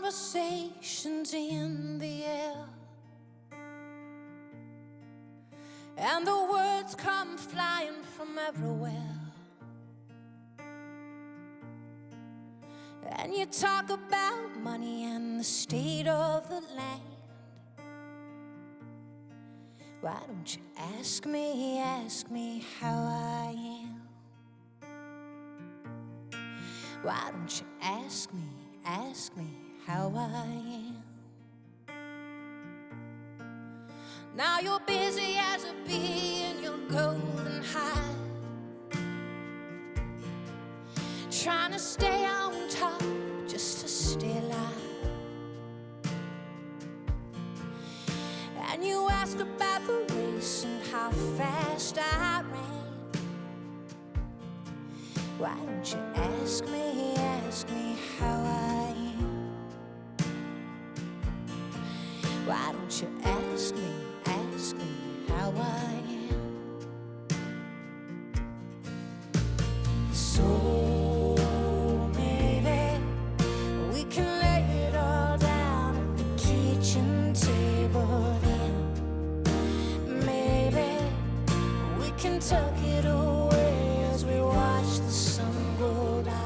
conversations in the air, and the words come flying from everywhere. And you talk about money and the state of the land. Why don't you ask me how I am? Why don't you ask me how I am? Now you're busy as a bee in your golden hive, trying to stay on top just to stay alive. And you ask about the race and how fast I ran. Why don't you ask me how I am? Why don't you ask me how I am? So maybe we can lay it all down at the kitchen table. Maybe we can tuck it away as we watch the sun go down.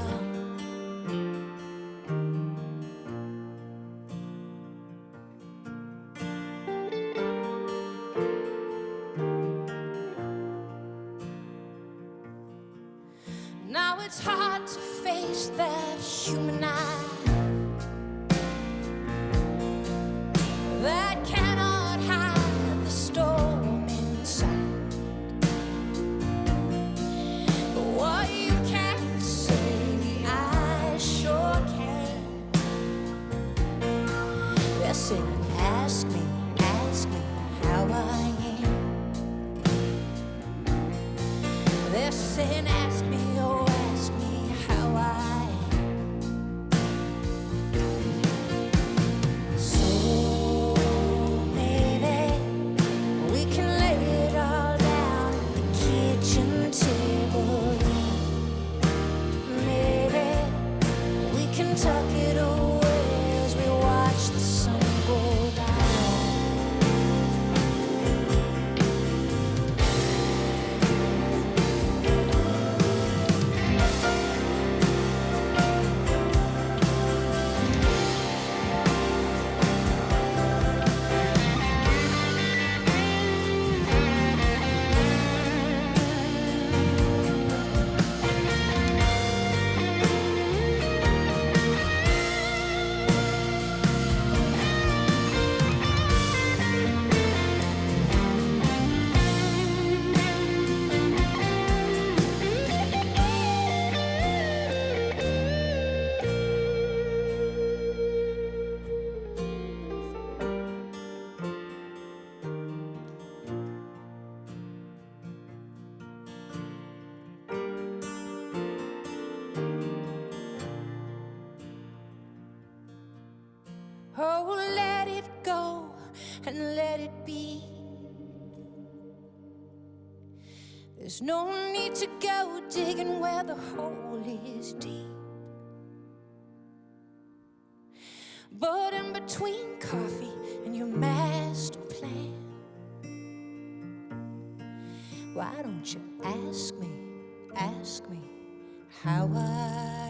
Now it's hard to face that human eye that cannot hide the storm inside. But what you can't say, I sure can. They're saying, ask me how I am. They're saying, ask me how I am. So maybe we can lay it all down at the kitchen table. Maybe we can tuck it away as we watch the sun go down. Oh, let it go and let it be. There's no need to go digging where the hole is deep. But in between coffee and your master plan, why don't you ask me how I